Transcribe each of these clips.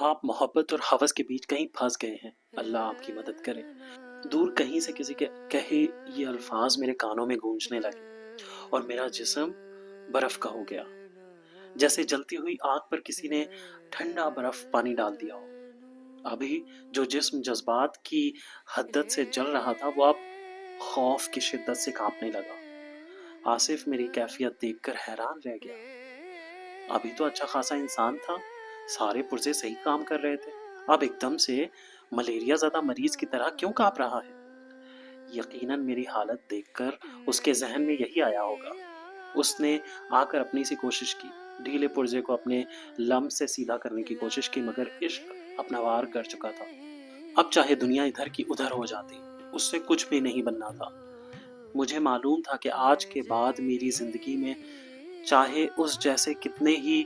آپ محبت اور ہوس کے بیچ کہیں پھنس گئے ہیں، اللہ آپ کی مدد کرے۔ دور کہیں سے کسی کے کہے یہ الفاظ میرے کانوں میں گونجنے لگے اور میرا جسم برف کا ہو گیا، جیسے جلتی ہوئی آگ پر کسی نے ٹھنڈا برف پانی ڈال دیا ہو۔ ابھی جو جسم جذبات کی حدت سے جل رہا تھا وہ اب خوف کی شدت سے کانپنے لگا۔ آصف میری کیفیت دیکھ کر حیران رہ گیا۔ ابھی تو اچھا خاصا انسان تھا، سارے پرزے صحیح کام کر رہے تھے، اب ایک دم سے ملیریا زدہ مریض کی طرح کیوں کانپ رہا ہے؟ یقیناً میری حالت دیکھ کر اس کے ذہن میں یہی آیا ہوگا۔ اس نے آ کر اپنی سی کوشش کی، ڈھیلے پرزے کو اپنے لم سے سیدھا کرنے کی کوشش کی، مگر عشق اپنا وار کر چکا تھا۔ اب چاہے دنیا ادھر کی ادھر ہو جاتی، اس سے کچھ بھی نہیں بننا تھا۔ مجھے معلوم تھا کہ آج کے بعد میری زندگی میں چاہے اس جیسے کتنے ہی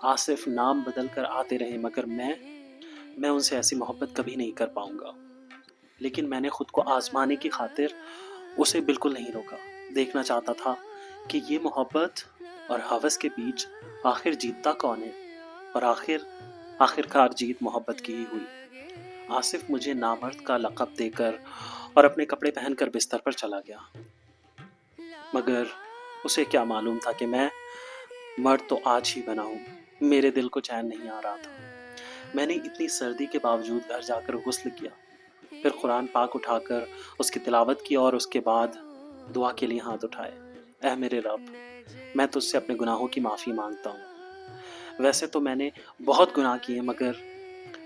آصف نام بدل کر آتے رہے، مگر میں ان سے ایسی محبت کبھی نہیں کر پاؤں گا۔ لیکن میں نے خود کو آزمانے کی خاطر اسے بالکل نہیں روکا۔ دیکھنا چاہتا تھا کہ یہ محبت اور ہوس کے بیچ آخر جیتتا کون ہے، اور آخر کار جیت محبت کی ہی ہوئی۔ آصف مجھے نامرد کا لقب دے کر اور اپنے کپڑے پہن کر بستر پر چلا گیا، مگر اسے کیا معلوم تھا کہ میں مرد تو آج ہی بنا ہوں۔ میرے دل کو چین نہیں آ رہا تھا۔ میں نے اتنی سردی کے باوجود گھر جا کر غسل کیا، پھر قرآن پاک اٹھا کر اس کی تلاوت کی اور اس کے بعد دعا کے لیے ہاتھ اٹھائے۔ اے میرے رب، میں تجھ سے اپنے گناہوں کی معافی مانگتا ہوں۔ ویسے تو میں نے بہت گناہ کیے،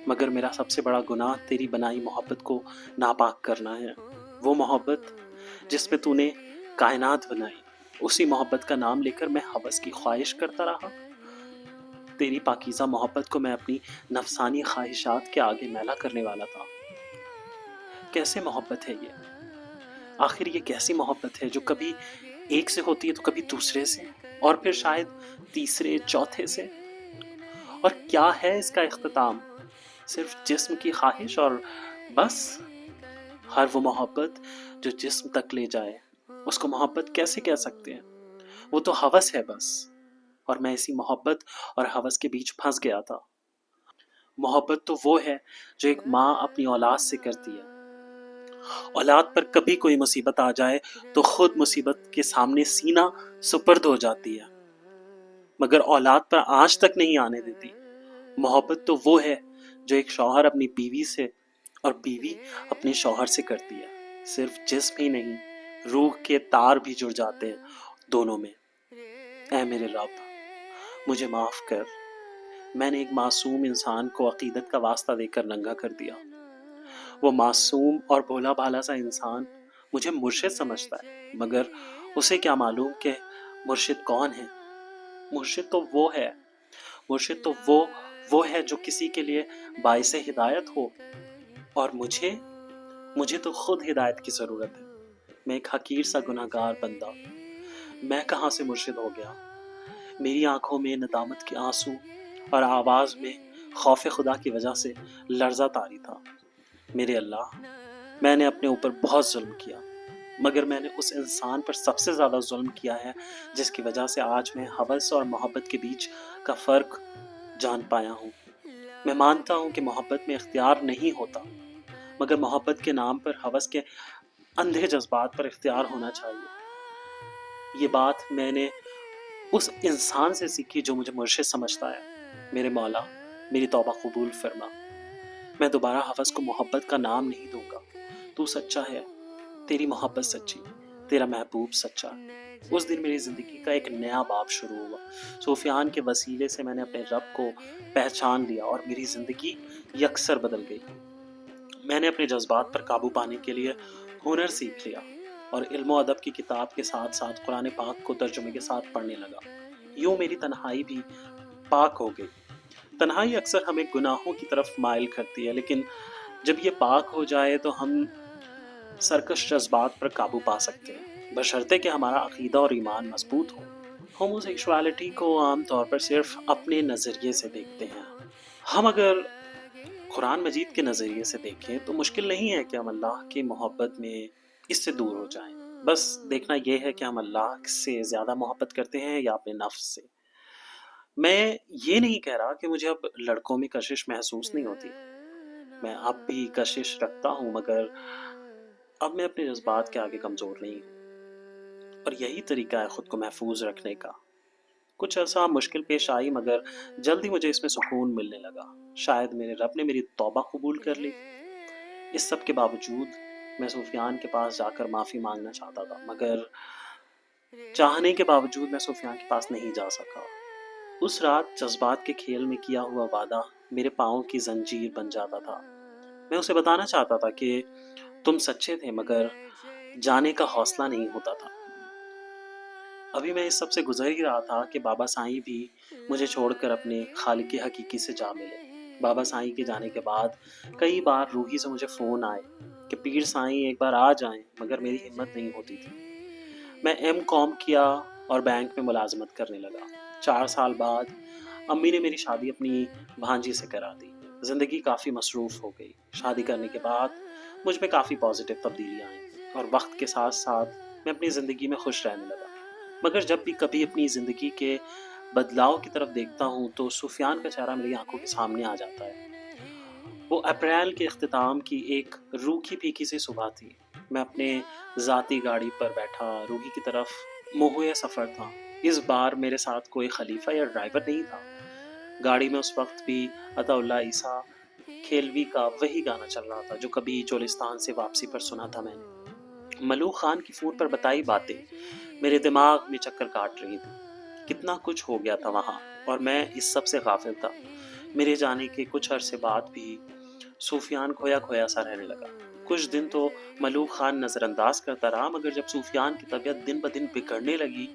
مگر میرا سب سے بڑا گناہ تیری بنائی محبت کو ناپاک کرنا ہے۔ وہ محبت جس میں تو نے کائنات بنائی، اسی محبت کا نام لے کر میں ہوس کی خواہش کرتا رہا۔ تیری پاکیزہ محبت کو میں اپنی نفسانی خواہشات کے آگے میلا کرنے والا تھا۔ کیسے محبت ہے یہ؟ آخر یہ کیسی محبت ہے جو کبھی ایک سے ہوتی ہے تو کبھی دوسرے سے، اور پھر شاید تیسرے چوتھے سے؟ اور کیا ہے اس کا اختتام؟ صرف جسم کی خواہش اور بس؟ ہر وہ محبت جو جسم تک لے جائے اس کو محبت کیسے کہہ سکتے ہیں؟ وہ تو ہوس ہے بس، اور میں اسی محبت اور ہوس کے بیچ پھنس گیا تھا۔ محبت تو وہ ہے جو ایک ماں اپنی اولاد سے کرتی ہے۔ اولاد پر کبھی کوئی مصیبت آ جائے تو خود مصیبت کے سامنے سینہ سپرد ہو جاتی ہے، مگر اولاد پر آنچ تک نہیں آنے دیتی۔ محبت تو وہ ہے جو ایک شوہر اپنی بیوی سے اور بیوی اپنے شوہر سے کرتی ہے۔ صرف جسم ہی نہیں، روح کے تار بھی جڑ جاتے ہیں دونوں میں۔ اے میرے رب، مجھے معاف کر، میں نے ایک معصوم انسان کو عقیدت کا واسطہ دے کر ننگا کر دیا۔ وہ معصوم اور بھولا بھالا سا انسان مجھے مرشد سمجھتا ہے، مگر اسے کیا معلوم کہ مرشد کون ہے؟ مرشد تو وہ ہے جو کسی کے لیے باعث ہدایت ہو، اور مجھے تو خود ہدایت کی ضرورت ہے۔ میں ایک حقیر سا گناہگار بندہ، میں کہاں سے مرشد ہو گیا؟ میری آنکھوں میں ندامت کے آنسو اور آواز میں خوف خدا کی وجہ سے لرزہ طاری تھا۔ میرے اللہ، میں نے اپنے اوپر بہت ظلم کیا، مگر میں نے اس انسان پر سب سے زیادہ ظلم کیا ہے جس کی وجہ سے آج میں ہوس اور محبت کے بیچ کا فرق جان پایا ہوں۔ میں مانتا ہوں کہ محبت میں اختیار نہیں ہوتا، مگر محبت کے نام پر ہوس کے اندھے جذبات پر اختیار ہونا چاہیے۔ یہ بات میں نے اس انسان سے سیکھی جو مجھے مرشد سمجھتا ہے۔ میرے مولا، میری توبہ قبول فرما۔ میں دوبارہ ہوس کو محبت کا نام نہیں دوں گا۔ تو سچا ہے، تیری محبت سچی، تیرا محبوب سچا۔ اس دن میری زندگی کا ایک نیا باب شروع ہوا۔ سفیان کے وسیلے سے میں نے اپنے رب کو پہچان لیا اور میری زندگی یکسر بدل گئی۔ میں نے اپنے جذبات پر قابو پانے کے لیے ہنر سیکھ لیا اور علم و ادب کی کتاب کے ساتھ ساتھ قرآن پاک کو ترجمے کے ساتھ پڑھنے لگا۔ یوں میری تنہائی بھی پاک ہو گئی۔ تنہائی اکثر ہمیں گناہوں کی طرف مائل کرتی ہے، لیکن جب یہ پاک ہو جائے تو ہم سرکش جذبات پر قابو پا سکتے ہیں، بشرطے کہ ہمارا عقیدہ اور ایمان مضبوط ہو۔ ہومو سیکشوالٹی کو عام طور پر صرف اپنے نظریے سے دیکھتے ہیں۔ ہم اگر قرآن مجید کے نظریے سے دیکھیں تو مشکل نہیں ہے کہ ہم اللہ کی محبت میں اس سے دور ہو جائیں۔ بس دیکھنا یہ ہے کہ ہم اللہ سے زیادہ محبت کرتے ہیں یا اپنے نفس سے۔ میں یہ نہیں کہہ رہا کہ مجھے اب لڑکوں میں کشش محسوس نہیں ہوتی، میں اب بھی کشش رکھتا ہوں، مگر اب میں اپنے جذبات کے آگے کمزور نہیں ہوں، اور یہی طریقہ ہے خود کو محفوظ رکھنے کا۔ کچھ عرصہ مشکل پیش آئی، مگر جلدی مجھے اس میں سکون ملنے لگا۔ شاید میرے رب نے میری توبہ قبول کر لی۔ اس سب کے باوجود میں سفیان کے پاس جا کر معافی مانگنا چاہتا تھا، مگر چاہنے کے باوجود میں سفیان کے پاس نہیں جا سکا۔ اس رات جذبات کے کھیل میں کیا ہوا وعدہ میرے پاؤں کی زنجیر بن جاتا تھا۔ میں اسے بتانا چاہتا تھا کہ تم سچے تھے، مگر جانے کا حوصلہ نہیں ہوتا تھا۔ ابھی میں اس سب سے گزر ہی رہا تھا کہ بابا سائیں بھی مجھے چھوڑ کر اپنے خالق حقیقی سے جا ملے۔ بابا سائیں کے جانے کے بعد کئی بار روحی سے مجھے فون آئے کہ پیر سائیں ایک بار آ جائیں، مگر میری ہمت نہیں ہوتی تھی۔ میں ایم کام کیا اور بینک میں ملازمت کرنے لگا۔ 4 سال بعد امی نے میری شادی اپنی بھانجی سے کرا دی۔ زندگی کافی مصروف ہو گئی۔ شادی کرنے کے بعد مجھ میں کافی پازیٹیو تبدیلیاں آئیں، اور وقت کے ساتھ ساتھ میں اپنی زندگی میں خوش رہنے لگا۔ مگر جب بھی کبھی اپنی زندگی کے بدلاؤ کی طرف دیکھتا ہوں تو سفیان کا چہرہ میری آنکھوں کے سامنے آ جاتا ہے۔ وہ اپریل کے اختتام کی ایک روکھی پھیکی سی صبح تھی۔ میں اپنے ذاتی گاڑی پر بیٹھا روحی کی طرف منہ ہوئے سفر تھا۔ اس بار میرے ساتھ کوئی خلیفہ یا ڈرائیور نہیں تھا۔ گاڑی میں اس وقت بھی عطا اللہ عیسیٰ کھیلوی کا وہی گانا چل رہا تھا جو کبھی چولستان سے واپسی پر سنا تھا میں نے۔ ملوک خان کی فون پر بتائی باتیں میرے دماغ میں چکر کاٹ رہی تھی۔ کتنا کچھ ہو گیا تھا وہاں، اور میں اس سب سے غافل تھا۔ میرے جانے کے کچھ عرصے بعد بھی سفیان کھویا کھویا سا رہنے لگا۔ کچھ دن تو ملوک خان نظر انداز کرتا رہا، مگر جب سفیان کی طبیعت دن بدن بگڑنے لگی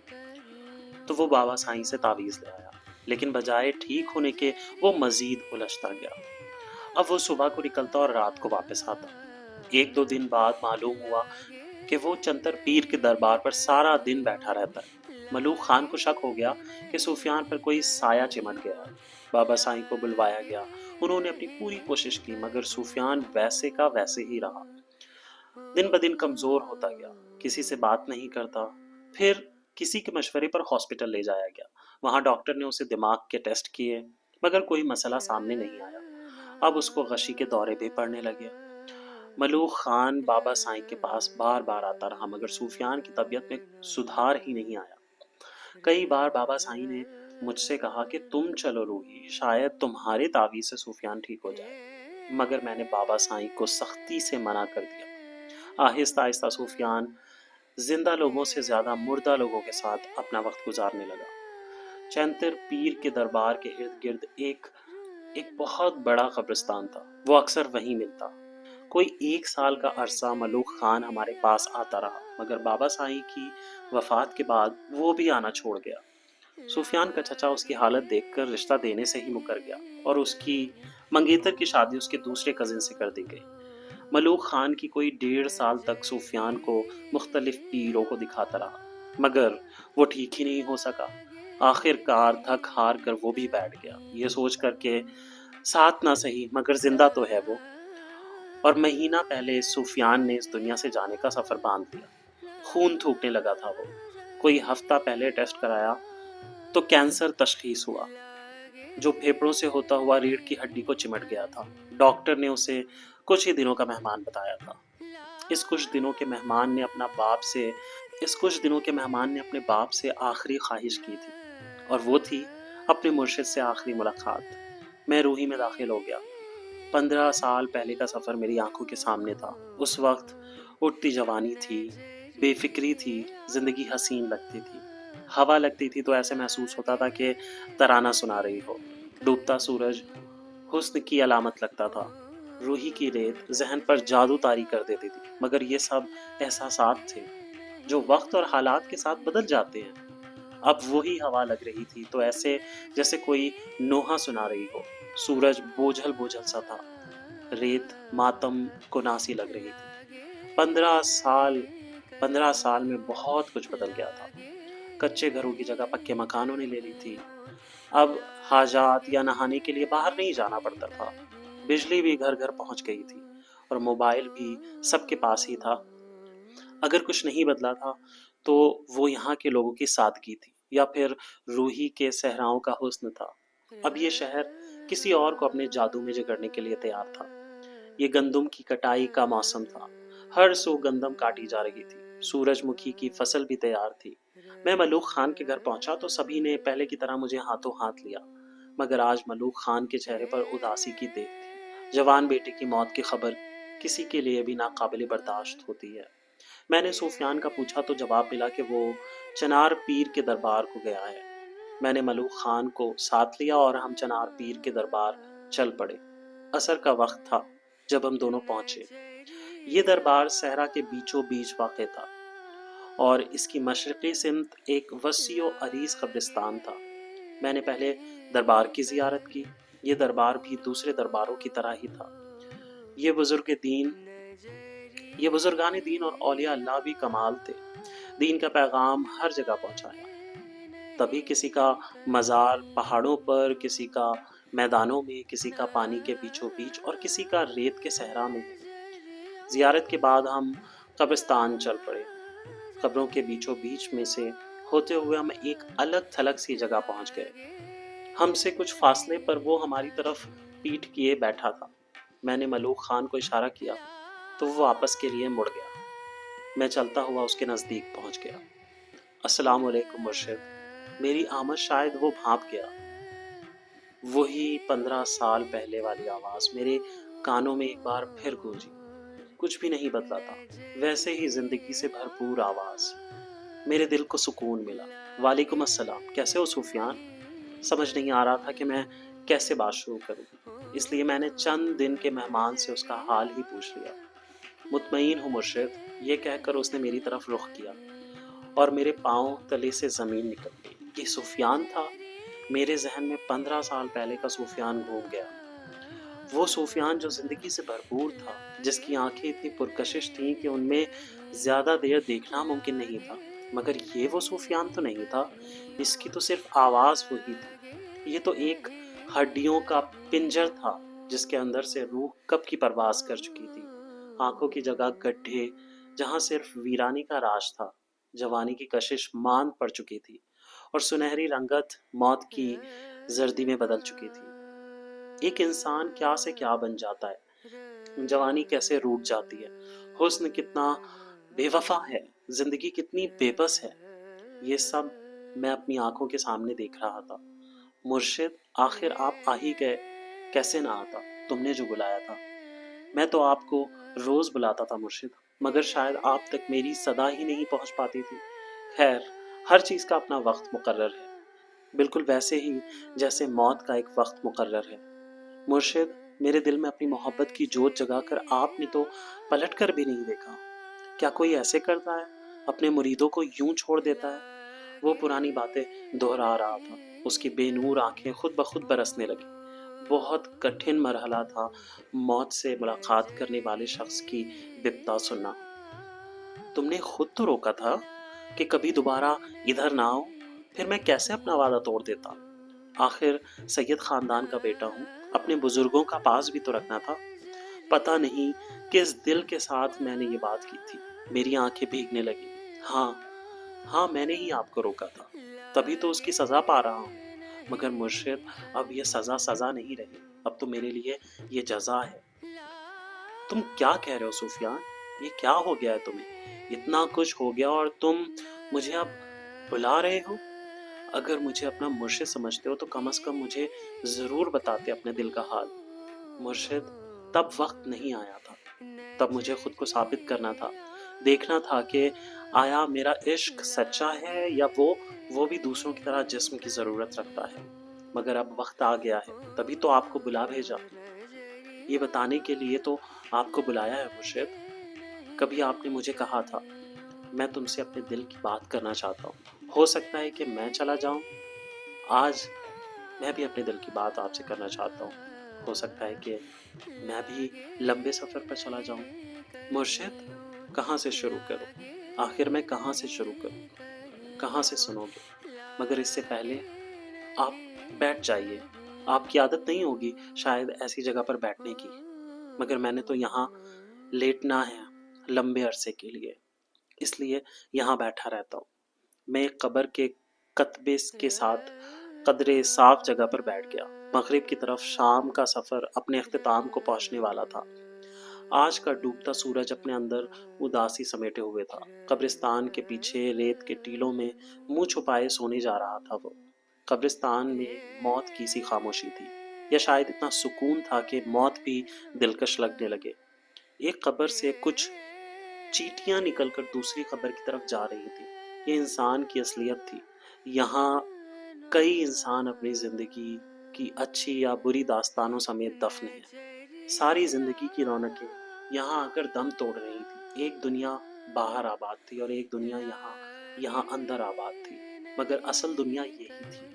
تو وہ بابا سائیں سے تعویذ لے آیا، لیکن بجائے ٹھیک ہونے کے وہ مزید الجھتا گیا۔ اب وہ صبح کو نکلتا اور رات کو واپس آتا۔ 1-2 دن بعد معلوم ہوا کہ وہ چنتر پیر کے دربار پر سارا دن بیٹھا رہتا ہے۔ ملوک خان کو شک ہو گیا کہ سفیان پر کوئی سایہ چمٹ گیا ہے۔ بابا سائیں کو بلوایا گیا۔ انہوں نے اپنی پوری کوشش کی، مگر سفیان ویسے کا ویسے ہی رہا۔ دن بدن کمزور ہوتا گیا، کسی سے بات نہیں کرتا۔ پھر کسی کے مشورے پر ہاسپٹل لے جایا گیا۔ وہاں ڈاکٹر نے اسے دماغ کے ٹیسٹ کیے، مگر کوئی مسئلہ سامنے نہیں آیا۔ اب اس کو غشی کے دورے بھی پڑنے لگے۔ ملوک خان بابا سائیں کے پاس بار بار آتا رہا، مگر سفیان کی طبیعت میں سدھار ہی نہیں آیا۔ کئی بار بابا سائیں نے مجھ سے کہا کہ تم چلو روحی، شاید تمہارے تعویذ سے سفیان ٹھیک ہو جائے، مگر میں نے بابا سائیں کو سختی سے منع کر دیا۔ آہستہ آہستہ سفیان زندہ لوگوں سے زیادہ مردہ لوگوں کے ساتھ اپنا وقت گزارنے لگا۔ چینتر پیر کے دربار کے ارد گرد ایک بہت بڑا قبرستان تھا، وہ اکثر وہیں ملتا۔ کوئی 1 سال کا عرصہ ملوک خان ہمارے پاس آتا رہا، مگر بابا سائیں کی وفات کے بعد وہ بھی آنا چھوڑ گیا۔ سفیان کا چچا اس کی حالت دیکھ کر رشتہ دینے سے ہی مکر گیا، اور اس کی منگیتر کی شادی اس کے دوسرے کزن سے کر دی گئی۔ ملوک خان کی کوئی 1.5 سال تک سفیان کو مختلف پیروں کو دکھاتا رہا، مگر وہ ٹھیک ہی نہیں ہو سکا۔ آخر کار تھک ہار کر وہ بھی بیٹھ گیا، یہ سوچ کر کہ ساتھ نہ صحیح مگر زندہ تو ہے وہ۔ اور مہینہ پہلے سفیان نے اس دنیا سے جانے کا سفر باندھ لیا۔ خون تھوکنے لگا تھا وہ۔ کوئی ہفتہ پہلے ٹیسٹ کرایا تو کینسر تشخیص ہوا، جو پھیپھڑوں سے ہوتا ہوا ریڑھ کی ہڈی کو چمٹ گیا تھا۔ ڈاکٹر نے اسے کچھ ہی دنوں کا مہمان بتایا تھا۔ اس کچھ دنوں کے مہمان نے اپنے باپ سے آخری خواہش کی تھی، اور وہ تھی اپنے مرشد سے آخری ملاقات۔ میں روحی میں داخل ہو گیا۔ 15 سال پہلے کا سفر میری آنکھوں کے سامنے تھا۔ اس وقت اٹھتی جوانی تھی، بے فکری تھی، زندگی حسین لگتی تھی۔ ہوا لگتی تھی تو ایسے محسوس ہوتا تھا کہ ترانہ سنا رہی ہو۔ ڈوبتا سورج حسن کی علامت لگتا تھا۔ روحی کی ریت ذہن پر جادو طاری کر دیتی تھی، مگر یہ سب احساسات تھے جو وقت اور حالات کے ساتھ بدل جاتے ہیں۔ اب وہی ہوا لگ رہی تھی تو ایسے جیسے کوئی نوحہ سنا رہی ہو۔ سورج بوجھل بوجھل سا تھا، ریت ماتم کناسی لگ رہی تھی۔ 15 سال میں بہت کچھ بدل گیا تھا۔ کچے گھروں کی جگہ پکے مکانوں نے لے لی تھی۔ اب حاجات یا نہانے کے لیے باہر نہیں جانا پڑتا تھا۔ بجلی بھی گھر گھر پہنچ گئی تھی، اور موبائل بھی سب کے پاس ہی تھا۔ اگر کچھ نہیں بدلا تھا تو وہ یہاں کے لوگوں کی سادگی تھی۔ یا پھر روحی کے صحراؤں کا حسن تھا؟ اب یہ شہر کسی اور کو اپنے جادو میں جگڑنے کے لیے تیار تھا۔ یہ گندم کی کٹائی کا موسم تھا، ہر سو گندم کاٹی جا رہی تھی، سورج مکھی کی فصل بھی تیار تھی۔ میں ملوک خان کے گھر پہنچا تو سبھی نے پہلے کی طرح مجھے ہاتھوں ہاتھ لیا، مگر آج ملوک خان کے چہرے پر اداسی کی دیکھ تھی۔ جوان بیٹے کی موت کی خبر کسی کے لیے بھی ناقابل برداشت ہوتی ہے۔ میں نے سفیان کا پوچھا تو جواب ملا کہ وہ چنار پیر کے دربار کو گیا ہے۔ میں نے ملوک خان کو ساتھ لیا اور ہم چنار پیر کے دربار چل پڑے۔ عصر کا وقت تھا جب ہم دونوں پہنچے۔ یہ دربار صحرا کے بیچوں بیچ واقع تھا اور اس کی مشرقی سمت ایک وسیع و عریض قبرستان تھا۔ میں نے پہلے دربار کی زیارت کی۔ یہ دربار بھی دوسرے درباروں کی طرح ہی تھا۔ یہ بزرگان دین اور اولیاء اللہ بھی کمال تھے۔ دین کا پیغام ہر جگہ پہنچایا۔ تبھی کسی کا مزار پہاڑوں پر، کسی کا میدانوں میں، کسی کا پانی کے بیچوں بیچ اور کسی کا ریت کے صحرا میں ہے۔ زیارت کے بعد ہم قبرستان چل پڑے۔ قبروں کے بیچوں بیچ میں سے ہوتے ہوئے ہم ایک الگ تھلگ سی جگہ پہنچ گئے۔ ہم سے کچھ فاصلے پر وہ ہماری طرف پیٹھ کیے بیٹھا تھا۔ میں نے ملوک خان کو اشارہ کیا تو وہ واپس کے لیے مڑ گیا۔ میں چلتا ہوا اس کے نزدیک پہنچ گیا۔ السلام علیکم مرشد۔ میری آمد شاید وہ بھانپ گیا۔ وہی 15 سال پہلے والی آواز میرے کانوں میں ایک بار پھر گونجی۔ کچھ بھی نہیں بدلا تھا، ویسے ہی زندگی سے بھرپور آواز۔ میرے دل کو سکون ملا۔ وعلیکم السلام، کیسے ہو سفیان؟ سمجھ نہیں آ رہا تھا کہ میں کیسے بات شروع کروں، اس لیے میں نے چند دن کے مہمان سے اس کا حال ہی پوچھ لیا۔ مطمئن ہوں مرشد، یہ کہہ کر اس نے میری طرف رخ کیا اور میرے پاؤں تلے سے زمین نکل گئی۔ یہ سفیان تھا؟ میرے ذہن میں 15 سال پہلے کا سفیان گھوم گیا۔ وہ سفیان جو زندگی سے بھرپور تھا، جس کی آنکھیں اتنی پرکشش تھیں کہ ان میں زیادہ دیر دیکھنا ممکن نہیں تھا، مگر یہ وہ سفیان تو نہیں تھا۔ اس کی تو صرف آواز وہی تھی۔ یہ تو ایک ہڈیوں کا پنجر تھا جس کے اندر سے روح کب کی پرواز کر چکی تھی۔ آنکھوں کی جگہ گڈھے جہاں صرف ویرانی کا راج تھا، جوانی کی کشش ماند پڑ چکی تھی اور سنہری رنگت موت کی زردی میں بدل چکی تھی۔ ایک انسان کیا سے کیا بن جاتا ہے، جوانی کیسے روٹ جاتی ہے، حسن کتنا بے وفا ہے، زندگی کتنی بے بس ہے، یہ سب میں اپنی آنکھوں کے سامنے دیکھ رہا تھا۔ مرشد، آخر آپ آ ہی گئے، کیسے نہ آتا، تم نے جو بلایا تھا۔ میں تو آپ کو روز بلاتا تھا مرشد، مگر شاید آپ تک میری صدا ہی نہیں پہنچ پاتی تھی۔ خیر، ہر چیز کا اپنا وقت مقرر ہے، بالکل ویسے ہی جیسے موت کا ایک وقت مقرر ہے۔ مرشد، میرے دل میں اپنی محبت کی جوت جگا کر آپ نے تو پلٹ کر بھی نہیں دیکھا۔ کیا کوئی ایسے کرتا ہے، اپنے مریدوں کو یوں چھوڑ دیتا ہے؟ وہ پرانی باتیں دہرا رہا تھا۔ اس کی بے نور آنکھیں خود بخود برسنے لگی۔ بہت کٹھن مرحلہ تھا موت سے ملاقات کرنے والے شخص کی بپتا سننا۔ تم نے خود تو روکا تھا کہ کبھی دوبارہ ادھر نہ آؤ، پھر میں کیسے اپنا وعدہ توڑ دیتا؟ آخر سید خاندان کا بیٹا ہوں، اپنے بزرگوں کا پاس بھی تو رکھنا تھا۔ پتہ نہیں کس دل کے ساتھ میں نے یہ بات کی تھی۔ میری آنکھیں بھیگنے لگی۔ ہاں میں نے ہی آپ کو روکا تھا، تبھی تو اس کی سزا پا رہا ہوں۔ مگر مرشد، اب یہ سزا نہیں رہی، اب تو میرے لیے یہ جزا ہے۔ تم کیا کہہ رہے ہو سفیان؟ یہ کیا ہو گیا ہے تمہیں؟ اتنا کچھ ہو گیا اور تم مجھے اب بلا رہے ہو؟ اگر مجھے اپنا مرشد سمجھتے ہو تو کم از کم مجھے ضرور بتاتے اپنے دل کا حال۔ مرشد، تب وقت نہیں آیا تھا، تب مجھے خود کو ثابت کرنا تھا، دیکھنا تھا کہ آیا میرا عشق سچا ہے یا وہ بھی دوسروں کی طرح جسم کی ضرورت رکھتا ہے۔ مگر اب وقت آ گیا ہے، تبھی تو آپ کو بلا بھیجا، یہ بتانے کے لیے تو آپ کو بلایا ہے مرشد۔ کبھی آپ نے مجھے کہا تھا، میں تم سے اپنے دل کی بات کرنا چاہتا ہوں، ہو سکتا ہے کہ میں چلا جاؤں۔ آج میں بھی اپنے دل کی بات آپ سے کرنا چاہتا ہوں، ہو سکتا ہے کہ میں بھی لمبے سفر پر چلا جاؤں۔ مرشد، کہاں سے شروع کروں؟ آخر میں کہاں سے شروع کروں؟ کہاں سے سنو گے؟ مگر اس سے پہلے آپ بیٹھ جائیے۔ آپ کی عادت نہیں ہوگی شاید ایسی جگہ پر بیٹھنے کی، مگر میں نے تو یہاں لیٹنا ہے لمبے عرصے کے لیے، اس لیے یہاں بیٹھا رہتا ہوں۔ میں ایک قبر کے کتبے کے ساتھ قدرے صاف جگہ پر بیٹھ گیا۔ مغرب کی طرف شام کا سفر اپنے اختتام کو پہنچنے والا تھا۔ آج کا ڈوبتا سورج اپنے اندر اداسی سمیٹے ہوئے تھا۔ قبرستان کے پیچھے ریت کے ٹیلوں میں منہ چھپائے سونے جا رہا تھا وہ۔ قبرستان میں موت کی سی خاموشی تھی، یا شاید اتنا سکون تھا کہ موت بھی دلکش لگنے لگے۔ ایک قبر سے کچھ چیٹیاں نکل کر دوسری قبر کی طرف جا رہی تھی۔ یہ انسان کی اصلیت تھی۔ یہاں کئی انسان اپنی زندگی کی اچھی یا بری داستانوں سمیت دفن ہیں۔ ساری زندگی کی رونقیں یہاں آ کر دم توڑ رہی تھی۔ ایک دنیا باہر آباد تھی اور ایک دنیا یہاں اندر آباد تھی، مگر اصل دنیا یہی تھی۔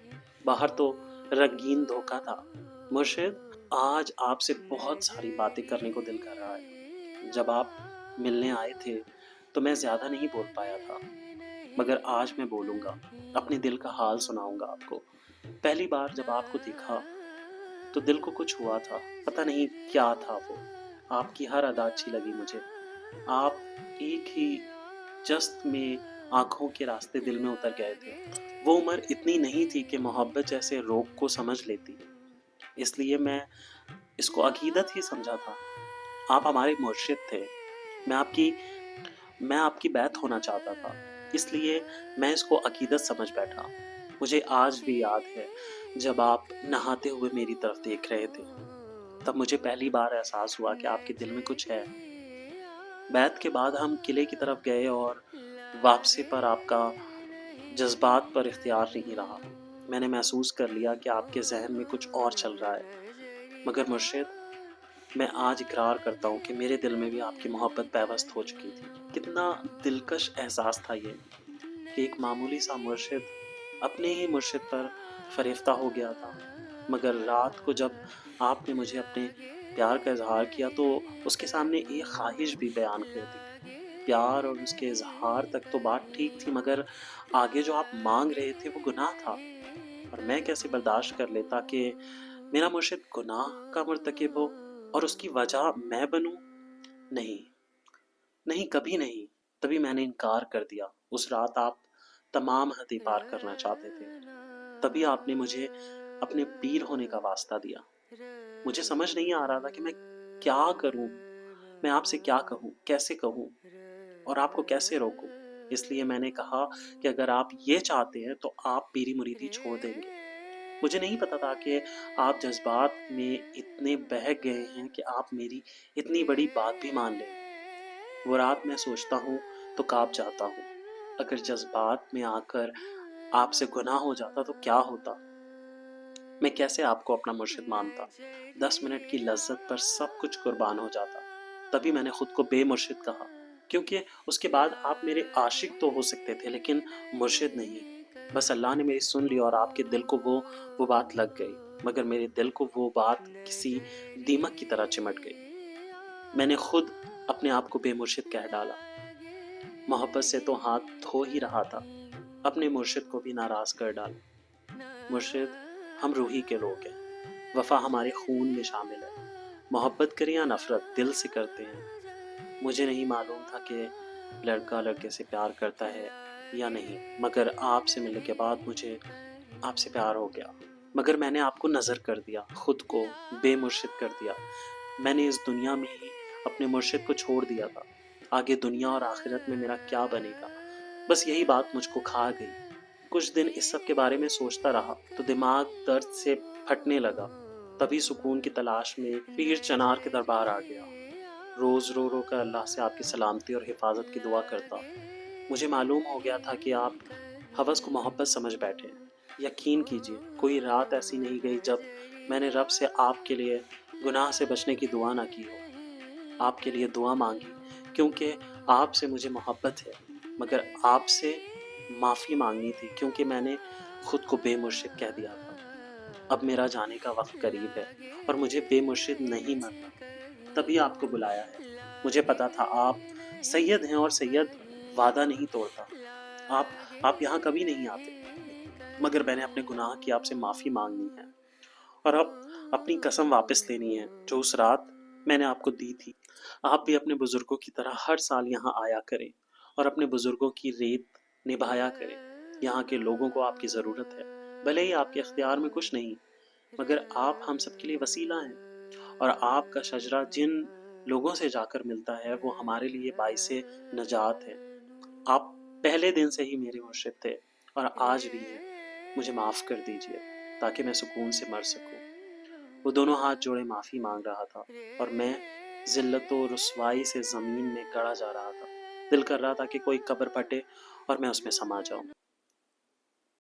باہر تو رنگین دھوکہ تھا۔ مرشد، آج آپ سے بہت ساری باتیں کرنے کو دل کر رہا ہے۔ جب آپ ملنے آئے تھے تو میں زیادہ نہیں بول پایا تھا، مگر آج میں بولوں گا، اپنے دل کا حال سناؤں گا آپ کو۔ پہلی بار جب آپ کو دیکھا تو دل کو کچھ ہوا تھا، پتہ نہیں کیا تھا وہ۔ آپ کی ہر ادا اچھی لگی مجھے۔ آپ ایک ہی جست میں آنکھوں کے راستے دل میں اتر گئے تھے۔ وہ عمر اتنی نہیں تھی کہ محبت جیسے روگ کو سمجھ لیتی، اس لیے میں اس کو عقیدت ہی سمجھا تھا۔ آپ ہمارے مرشد تھے۔ میں آپ کی بیعت ہونا چاہتا تھا، اس لیے میں اس کو عقیدت سمجھ بیٹھا۔ مجھے آج بھی یاد ہے جب آپ نہاتے ہوئے میری طرف دیکھ رہے تھے، تب مجھے پہلی بار احساس ہوا کہ آپ کے دل میں کچھ ہے۔ بیعت کے بعد ہم قلعے کی طرف گئے اور واپسی پر آپ کا جذبات پر اختیار نہیں رہا۔ میں نے محسوس کر لیا کہ آپ کے ذہن میں کچھ اور چل رہا ہے۔ مگر مرشد، میں آج اقرار کرتا ہوں کہ میرے دل میں بھی آپ کی محبت پیوست ہو چکی تھی۔ کتنا دلکش احساس تھا یہ کہ ایک معمولی سا مرشد اپنے ہی مرشد پر فریفتہ ہو گیا تھا، مگر رات کو جب آپ نے مجھے اپنے پیار کا اظہار کیا تو اس کے سامنے ایک خواہش بھی بیان کر دی۔ پیار اور اس کے اظہار تک تو بات ٹھیک تھی، مگر آگے جو آپ مانگ رہے تھے وہ گناہ تھا، اور میں کیسے برداشت کر لیتا کہ میرا مرشد گناہ کا مرتکب ہو اور اس کی وجہ میں بنوں؟ نہیں، کبھی نہیں۔ تبھی میں نے انکار کر دیا۔ اس رات آپ تمام حدیں پار کرنا چاہتے تھے، تبھی آپ نے مجھے اپنے پیر ہونے کا واسطہ دیا۔ مجھے سمجھ نہیں آ رہا تھا کہ میں کیا کروں، میں آپ سے کیا کہوں، کیسے کہوں اور آپ کو کیسے روکوں۔ اس لیے میں نے کہا کہ اگر آپ یہ چاہتے ہیں تو آپ پیری مریدی چھوڑ دیں گے۔ مجھے نہیں پتا تھا کہ آپ جذبات میں اتنے بہہ گئے ہیں کہ آپ میری اتنی بڑی بات بھی مان لیں۔ وہ رات میں سوچتا ہوں تو کانپ جاتا ہوں۔ اگر جذبات میں آ کر آپ سے گناہ ہو جاتا تو کیا ہوتا؟ میں کیسے آپ کو اپنا مرشد مانتا؟ 10 منٹ کی لذت پر سب کچھ قربان ہو جاتا۔ تبھی میں نے خود کو بے مرشد کہا، کیونکہ اس کے بعد آپ میرے عاشق تو ہو سکتے تھے لیکن مرشد نہیں۔ بس اللہ نے میری سن لی اور آپ کے دل کو وہ بات لگ گئی، مگر میرے دل کو وہ بات کسی دیمک کی طرح چمٹ گئی۔ میں نے خود اپنے آپ کو بے مرشد کہہ ڈالا۔ محبت سے تو ہاتھ دھو ہی رہا تھا، اپنے مرشد کو بھی ناراض کر ڈالا۔ مرشد، ہم روحی کے لوگ ہیں، وفا ہمارے خون میں شامل ہے۔ محبت کریں یا نفرت، دل سے کرتے ہیں۔ مجھے نہیں معلوم تھا کہ لڑکا لڑکے سے پیار کرتا ہے یا نہیں، مگر آپ سے ملنے کے بعد مجھے آپ سے پیار ہو گیا۔ مگر میں نے آپ کو نظر کر دیا، خود کو بے مرشد کر دیا۔ میں نے اس دنیا میں ہی اپنے مرشد کو چھوڑ دیا تھا۔ آگے دنیا اور آخرت میں میرا کیا بنے گا؟ بس یہی بات مجھ کو کھا گئی۔ کچھ دن اس سب کے بارے میں سوچتا رہا تو دماغ درد سے پھٹنے لگا۔ تبھی سکون کی تلاش میں پیر چنار کے دربار آ گیا۔ روز رو رو کر اللہ سے آپ کی سلامتی اور حفاظت کی دعا کرتا۔ مجھے معلوم ہو گیا تھا کہ آپ ہوس کو محبت سمجھ بیٹھے۔ یقین کیجیے، کوئی رات ایسی نہیں گئی جب میں نے رب سے آپ کے لیے گناہ سے بچنے کی دعا نہ کی ہو۔ آپ کے لیے دعا مانگی کیونکہ آپ سے مجھے محبت ہے، مگر آپ سے معافی مانگنی تھی کیونکہ میں نے خود کو بے مرشد کہہ دیا تھا۔ اب میرا جانے کا وقت قریب ہے اور مجھے بے مرشد نہیں مرنا، تبھی آپ کو بلایا ہے۔ مجھے پتا تھا آپ سید ہیں اور سید وعدہ نہیں توڑتا۔ آپ یہاں کبھی نہیں آتے، مگر میں نے اپنے گناہ کی آپ سے معافی مانگنی ہے اور اب اپنی قسم واپس لینی ہے جو اس رات میں نے آپ کو دی تھی۔ آپ بھی اپنے بزرگوں کی طرح ہر سال یہاں آیا کریں اور اپنے بزرگوں کی ریت نبھایا کریں۔ یہاں کے لوگوں کو آپ کی ضرورت ہے، بھلے ہی آپ کے اختیار میں کچھ نہیں، مگر آپ ہم سب کے لیے وسیلہ ہیں، اور آپ کا شجرہ جن لوگوں سے جا کر ملتا ہے وہ ہمارے لیے باعث نجات ہے۔ آپ پہلے دن سے ہی میرے مرشد تھے اور آج بھی ہیں، مجھے معاف کر دیجئے تاکہ میں سکون سے مر سکوں۔ وہ دونوں ہاتھ جوڑے معافی مانگ رہا تھا اور میں ذلت و رسوائی سے زمین میں گڑا جا رہا تھا۔ دل کر رہا تھا کہ کوئی قبر پھٹے اور میں اس میں سما جاؤں۔